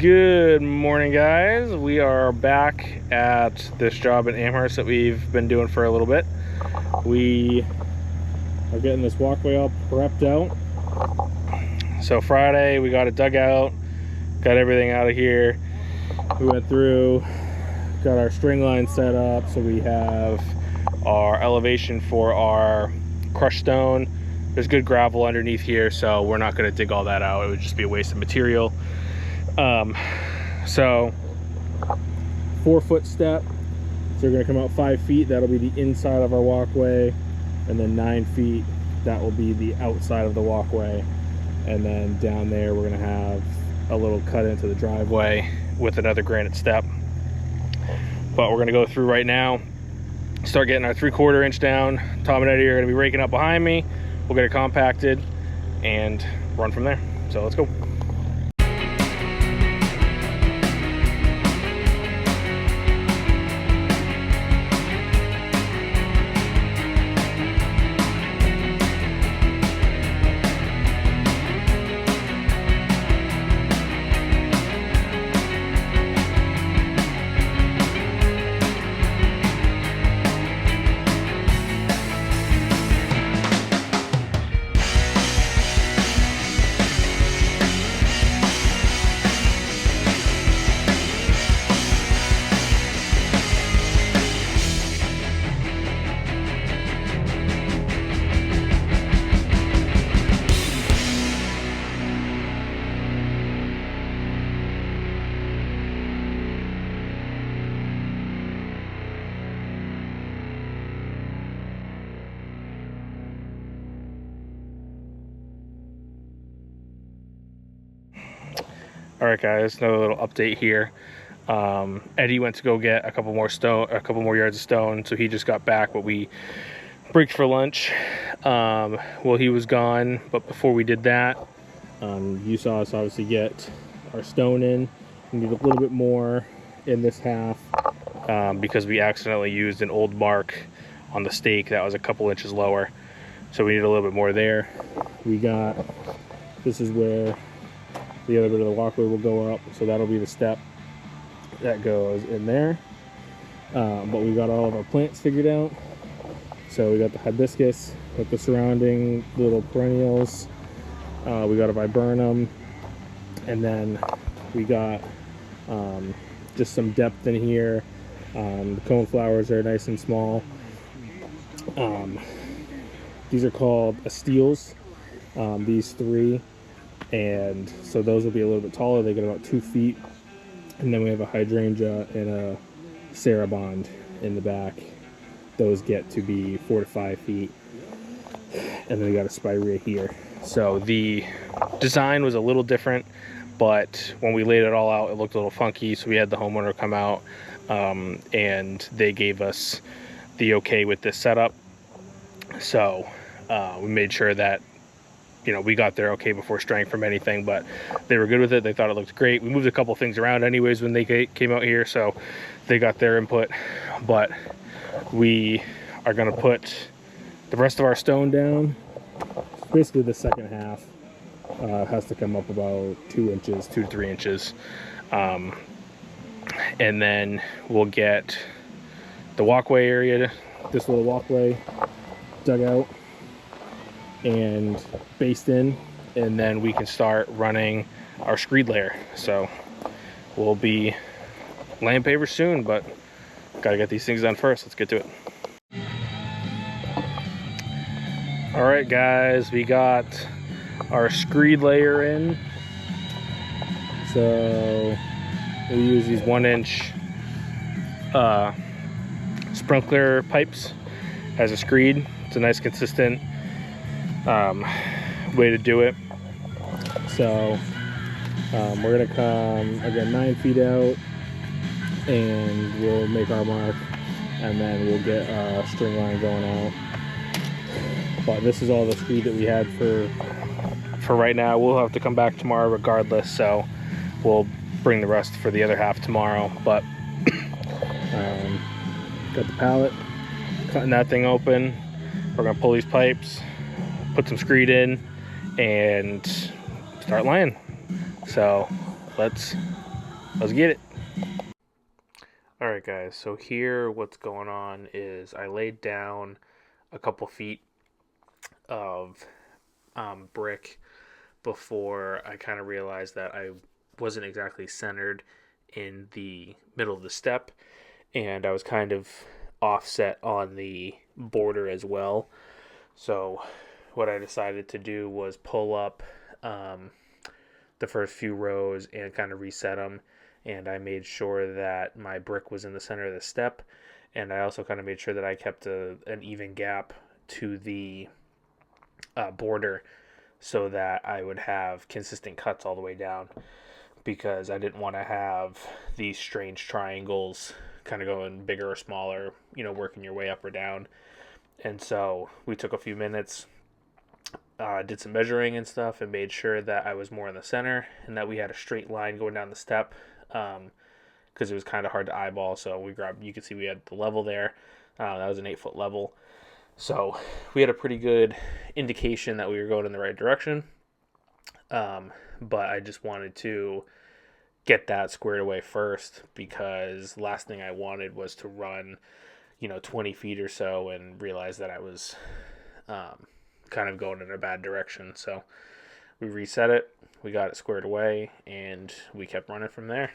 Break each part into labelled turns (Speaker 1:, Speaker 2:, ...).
Speaker 1: Good morning, guys. We are back at this job in Amherst that we've been doing for a little bit. We are getting this walkway all prepped out. So Friday we got it dug out, got everything out of here. We went through, got our string line set up, so we have our elevation for our crushed stone. There's good gravel underneath here, so we're not going to dig all that out. It would just be a waste of material. So 4-foot step, so we're going to come out 5 feet. That'll be the inside of our walkway, and then 9 feet, that will be the outside of the walkway. And then down there we're going to have a little cut into the driveway with another granite step. But we're going to go through right now, start getting our 3/4 inch down. Tom and Eddie are going to be raking up behind me. We'll get it compacted and run from there. So let's go. All right, guys, another little update here. Eddie went to go get a couple more yards of stone, so he just got back, but we breaked for lunch while he was gone. But before we did that, you saw us obviously get our stone in. We need a little bit more in this half because we accidentally used an old mark on the stake that was a couple inches lower, so we need a little bit more there. This is where the other bit of the walkway will go up, so that'll be the step that goes in there. But we got all of our plants figured out. So we got the hibiscus with the surrounding little perennials. We got a viburnum, and then we got just some depth in here. The cone flowers are nice and small. These are called asteles, these three. And so those will be a little bit taller. They get about 2 feet. And then we have a hydrangea and a saraband in the back. Those get to be 4 to 5 feet. And then we got a spirea here. So the design was a little different, but when we laid it all out, it looked a little funky. So we had the homeowner come out and they gave us the okay with this setup. So we made sure that, you know, we got there okay before straying from anything, but they were good with it. They thought it looked great. We moved a couple things around anyways when they came out here, so they got their input. But we are going to put the rest of our stone down. Basically the second half has to come up about 2 to 3 inches. And then we'll get the walkway area, this little walkway, dug out and based in, and then we can start running our screed layer. So we'll be laying paver soon, but gotta get these things done first. Let's get to it. All right, guys, we got our screed layer in. So we use these 1-inch sprinkler pipes as a screed. It's a nice consistent way to do it. So we're gonna come again 9 feet out, and we'll make our mark, and then we'll get a string line going out. But this is all the screed that we had for right now. We'll have to come back tomorrow regardless, so we'll bring the rest for the other half tomorrow. But got the pallet, cutting that thing open. We're gonna pull these pipes, put some screed in, and start laying. So let's Let's get it. Alright guys, so here what's going on is I laid down a couple feet of brick before I kind of realized that I wasn't exactly centered in the middle of the step, and I was kind of offset on the border as well. So what I decided to do was pull up the first few rows and kind of reset them, and I made sure that my brick was in the center of the step, and I also kind of made sure that I kept an even gap to the border so that I would have consistent cuts all the way down, because I didn't want to have these strange triangles kind of going bigger or smaller, working your way up or down. And so we took a few minutes, did some measuring and stuff, and made sure that I was more in the center and that we had a straight line going down the step, because it was kind of hard to eyeball. So you could see we had the level there. That was an 8-foot level. So we had a pretty good indication that we were going in the right direction. But I just wanted to get that squared away first, because last thing I wanted was to run, 20 feet or so and realize that I was kind of going in a bad direction. So we reset it, we got it squared away, and we kept running from there.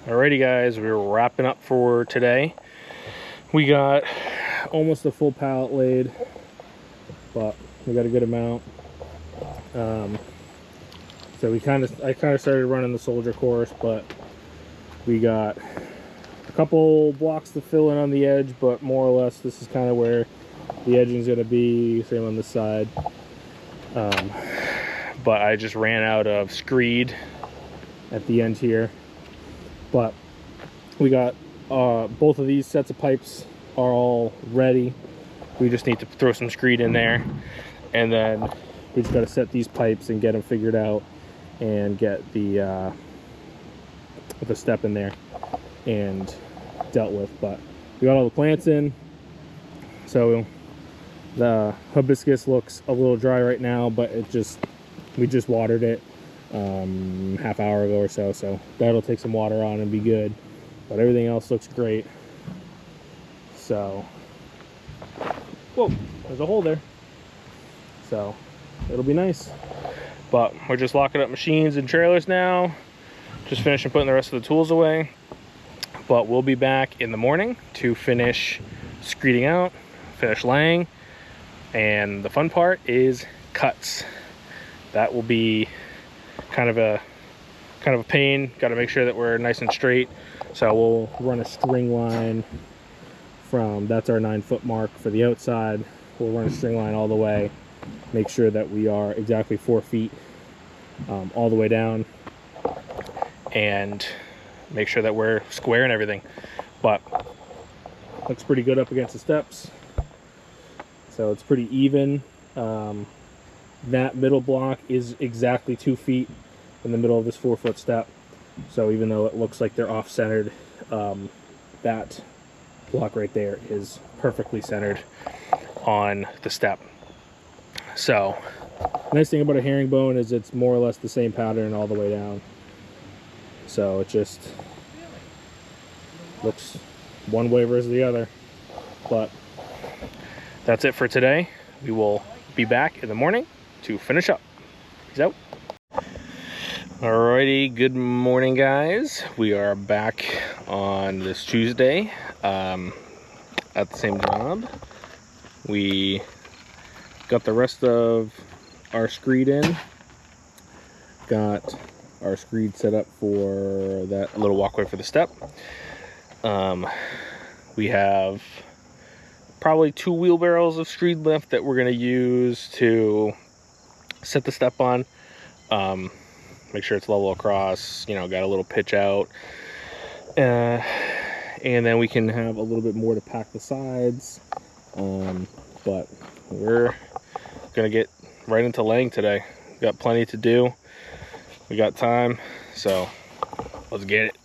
Speaker 1: Alrighty guys, we're wrapping up for today. We got almost a full pallet laid, but we got a good amount. So I kind of started running the soldier course, but we got a couple blocks to fill in on the edge, but more or less this is kind of where the edging is going to be. Same on this side. But I just ran out of screed at the end here. But we got both of these sets of pipes are all ready. We just need to throw some screed in there, and then we just got to set these pipes and get them figured out, and get the step in there and dealt with. But we got all the plants in, so the hibiscus looks a little dry right now, but we just watered it half hour ago or so, so that'll take some water on and be good. But everything else looks great. So, whoa, there's a hole there. So it'll be nice. But we're just locking up machines and trailers now, just finishing putting the rest of the tools away. But we'll be back in the morning to finish screeding out, finish laying, and the fun part is cuts. That will be kind of a pain. Got to make sure that we're nice and straight. So we'll run a string line from, that's our 9-foot mark for the outside. We'll run a string line all the way, make sure that we are exactly 4 feet all the way down, and make sure that we're square and everything. But looks pretty good up against the steps, so it's pretty even. That middle block is exactly 2 feet in the middle of this 4-foot step, so even though it looks like they're off-centered, that block right there is perfectly centered on the step. So nice thing about a herringbone is it's more or less the same pattern all the way down, so it just looks one way versus the other. But that's it for today. We will be back in the morning to finish up. Peace out. Alrighty, good morning guys. We are back on this Tuesday at the same job. We got the rest of our screed in. Got our screed set up for that little walkway for the step. We have probably 2 wheelbarrows of screed left that we're going to use to set the step on. Make sure it's level across, you know, got a little pitch out. And then we can have a little bit more to pack the sides. But we're going to get right into laying today. Got plenty to do. We got time, so let's get it.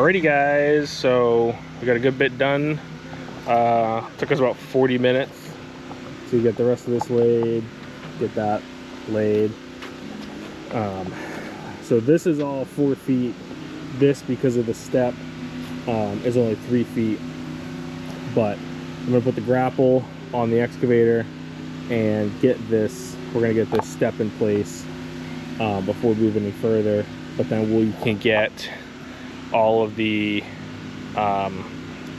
Speaker 1: Alrighty guys, so we got a good bit done. Took us about 40 minutes to get the rest of this laid, get that laid. So this is all 4 feet. This, because of the step, is only 3 feet. But I'm gonna put the grapple on the excavator and get this, we're gonna get this step in place before we move any further. But then we can get all of the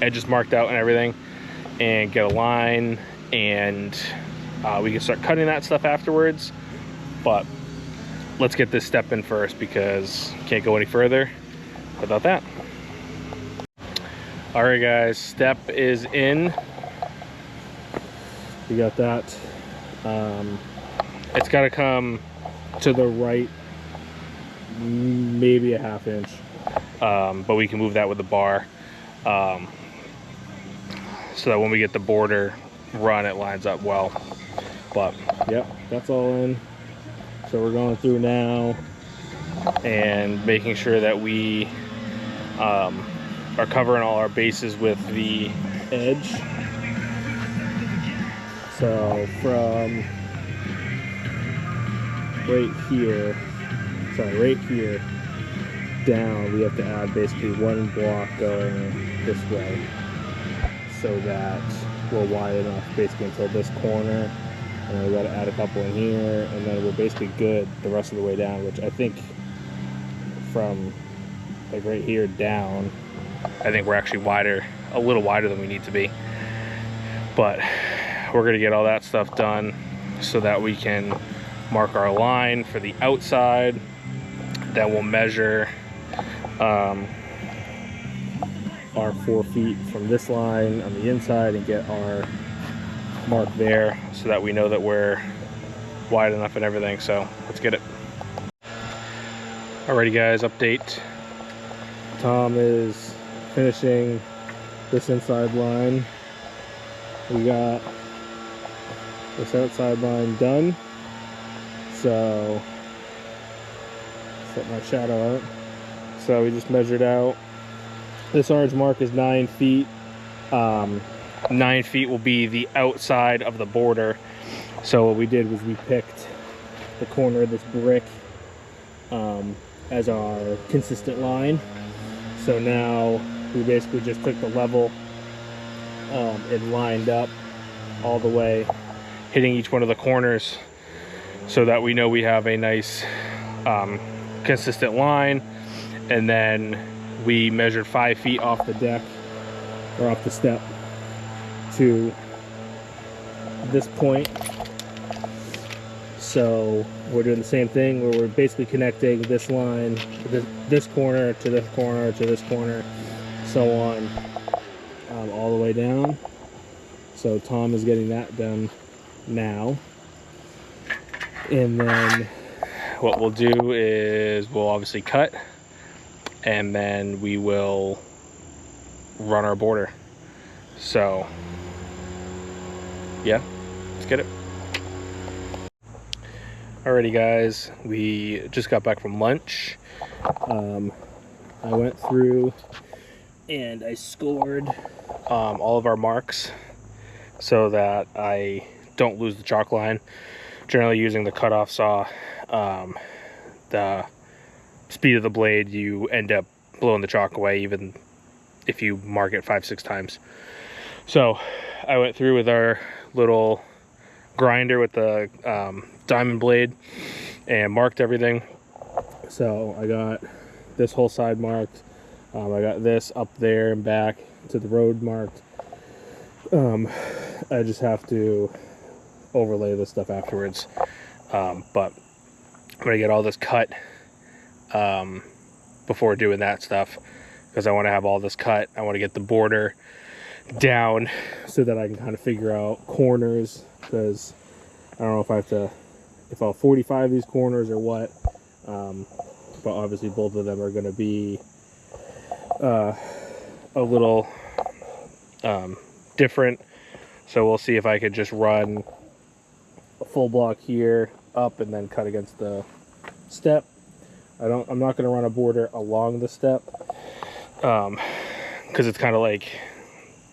Speaker 1: edges marked out and everything, and get a line, and we can start cutting that stuff afterwards. But let's get this step in first, because can't go any further without that. All right guys, step is in. We got that. It's got to come to the right, maybe a ½ inch, but we can move that with the bar, so that when we get the border run, it lines up well. But yep, that's all in. So we're going through now and making sure that we are covering all our bases with the edge. So from right here down, we have to add basically 1 block going this way, so that we're wide enough basically until this corner, and then we got to add a couple in here, and then we're basically good the rest of the way down, which I think from like right here down, I think we're actually wider, a little wider than we need to be. But we're gonna get all that stuff done so that we can mark our line for the outside. Then we'll measure our 4 feet from this line on the inside and get our mark there, so that we know that we're wide enough and everything. So let's get it. Alrighty guys, update. Tom is finishing this inside line. We got this outside line done. So set my shadow out. So we just measured out. This orange mark is 9 feet. 9 feet will be the outside of the border. So what we did was we picked the corner of this brick as our consistent line. So now we basically just took the level and lined up all the way, hitting each one of the corners, so that we know we have a nice consistent line. And then we measured 5 feet off the deck, or off the step, to this point. So we're doing the same thing, where we're basically connecting this line to this corner to this corner to this corner, so on, all the way down. So Tom is getting that done now. And then what we'll do is we'll obviously cut, and then we will run our border. So yeah, let's get it. Alrighty guys, we just got back from lunch. I went through and I scored all of our marks so that I don't lose the chalk line. Generally, using the cutoff saw, the speed of the blade, you end up blowing the chalk away even if you mark it 5-6 times. So I went through with our little grinder with the diamond blade and marked everything. So I got this whole side marked. I got this up there and back to the road marked. I just have to overlay this stuff afterwards. But I'm gonna get all this cut before doing that stuff, because I want to have all this cut. I want to get the border down so that I can kind of figure out corners, because I don't know if I have to, if I'll 45 these corners or what. But obviously both of them are going to be a little different. So we'll see if I could just run a full block here up and then cut against the step. I'm not going to run a border along the step. because it's kind of like,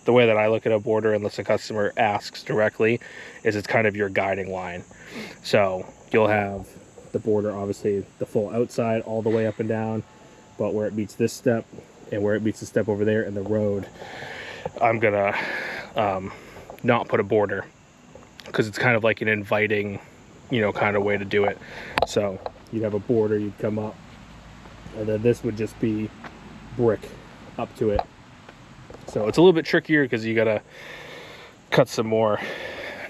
Speaker 1: the way that I look at a border, unless the customer asks directly, is it's kind of your guiding line. So you'll have the border, obviously the full outside all the way up and down, but where it meets this step and where it meets the step over there in the road, I'm gonna not put a border, because it's kind of like an inviting, you know, kind of way to do it. So you'd have a border, you'd come up, and then this would just be brick up to it. So it's a little bit trickier because you gotta cut some more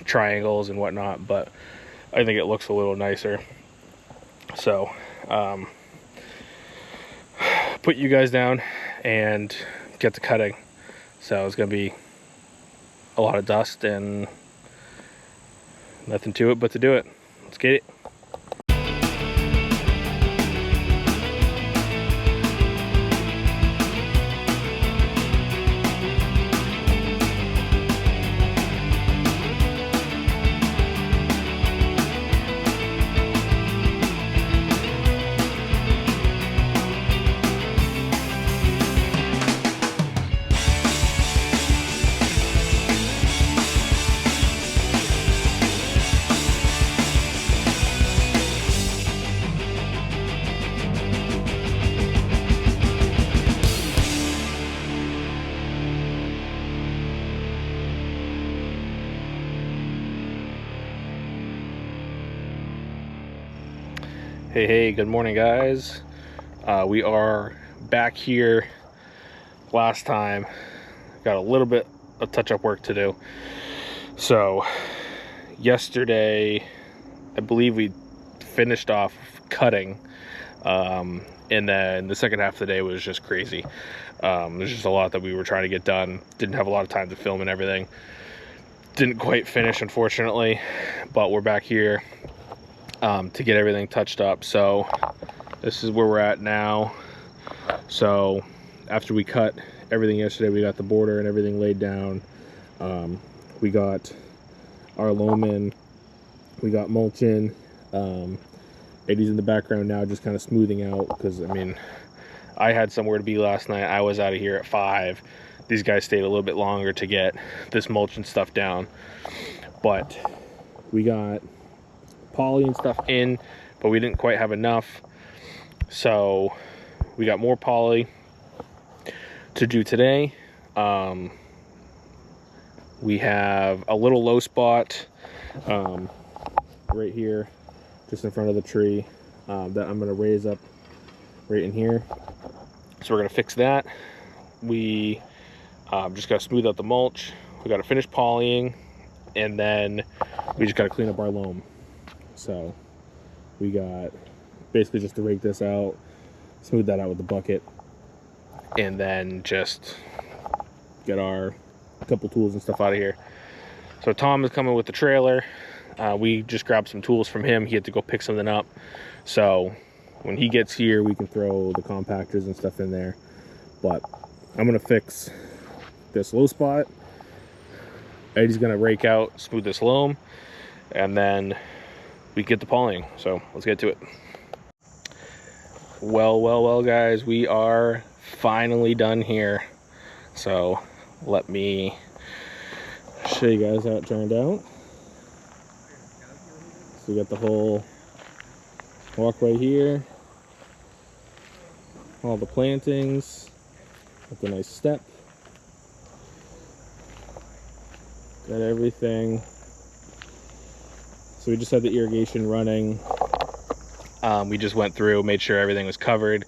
Speaker 1: triangles and whatnot, but I think it looks a little nicer. So put you guys down and get to cutting. So it's gonna be a lot of dust and nothing to it but to do it. Let's get it. Hey, good morning, guys. We are back here. Last time got a little bit of touch-up work to do. So yesterday, I believe we finished off cutting, and then the second half of the day was just crazy. There's just a lot that we were trying to get done. Didn't have a lot of time to film and everything. Didn't quite finish, unfortunately, but we're back here to get everything touched up. So this is where we're at now. So after we cut everything yesterday, we got the border and everything laid down. We got our loam in, we got mulch in. Eddie's in the background now, just kind of smoothing out, because I mean, I had somewhere to be last night. I was out of here at 5. These guys stayed a little bit longer to get this mulch and stuff down, but we got poly and stuff in, but we didn't quite have enough, so we got more poly to do today. We have a little low spot right here, just in front of the tree, that I'm going to raise up right in here. So we're going to fix that. We just got to smooth out the mulch. We got to finish polying, and then we just got to clean up our loam. So we got basically just to rake this out, smooth that out with the bucket, and then just get our couple tools and stuff out of here. So Tom is coming with the trailer. We just grabbed some tools from him. He had to go pick something up. So when he gets here, we can throw the compactors and stuff in there. But I'm gonna fix this low spot. Eddie's gonna rake out, smooth this loam, and then we get the polying. So let's get to it. Well, guys, we are finally done here. So let me show you guys how it turned out. So we got the whole walkway here, all the plantings, with a nice step. Got everything. So we just had the irrigation running. We just went through, made sure everything was covered.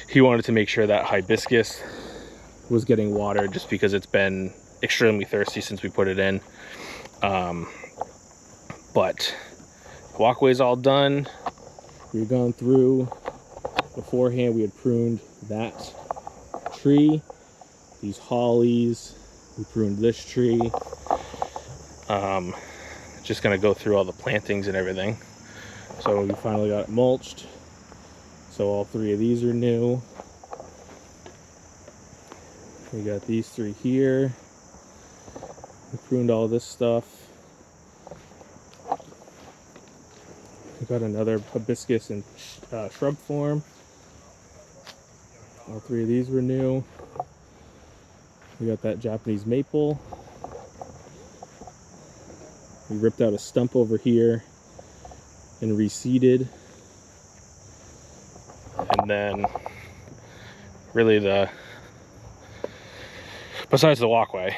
Speaker 1: He wanted to make sure that hibiscus was getting watered, just because it's been extremely thirsty since we put it in. But walkway's all done. We've gone through beforehand. We had pruned that tree, these hollies. We pruned this tree. Just gonna go through all the plantings and everything. So we finally got it mulched. So all 3 of these are new. We got these 3 here. We pruned all this stuff. We got another hibiscus in shrub form. All three of these were new. We got that Japanese maple. We ripped out a stump over here and reseeded. And then really besides the walkway,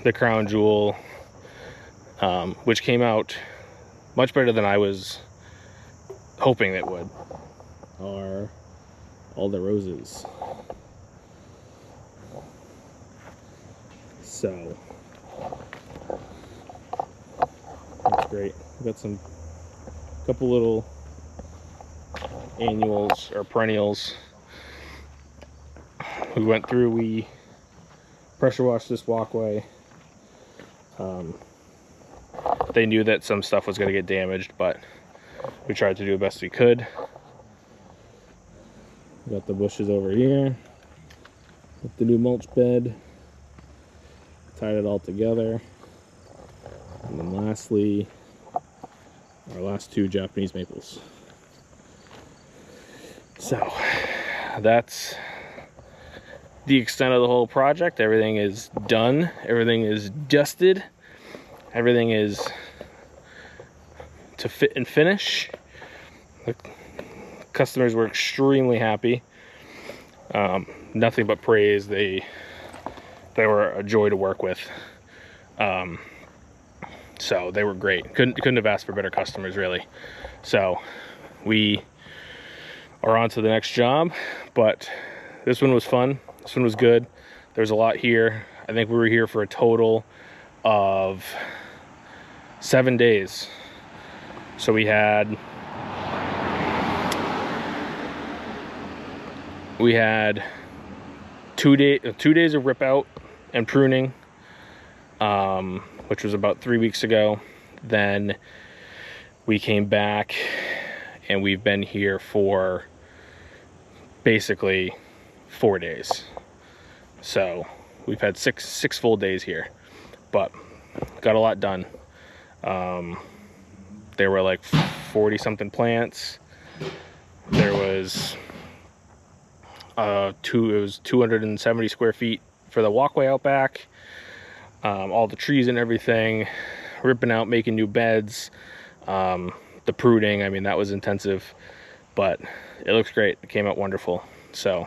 Speaker 1: the crown jewel, which came out much better than I was hoping it would, are all the roses. So that's great. We got a couple little annuals or perennials. We went through, we pressure washed this walkway. They knew that some stuff was going to get damaged, but we tried to do the best we could. We got the bushes over here with the new mulch bed. Tied it all together. And then lastly, our last two Japanese maples. So that's the extent of the whole project. Everything is done. Everything is dusted. Everything is to fit and finish. The customers were extremely happy. Nothing but praise. They were a joy to work with. So they were great. Couldn't have asked for better customers, really. So we are on to the next job, but this one was fun. This one was good. There's a lot here. I think we were here for a total of 7 days. So we had 2 days of rip out and pruning, which was about 3 weeks ago. Then we came back and we've been here for basically 4 days. So we've had six full days here, but got a lot done. There were like 40 something plants. There was it was 270 square feet for the walkway out back. All the trees and everything, ripping out, making new beds. The pruning, I mean, that was intensive, but it looks great. It came out wonderful. So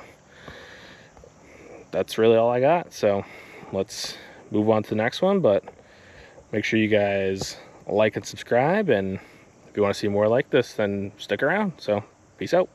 Speaker 1: that's really all I got. So let's move on to the next one, but make sure you guys like and subscribe, and if you want to see more like this, then stick around. So peace out.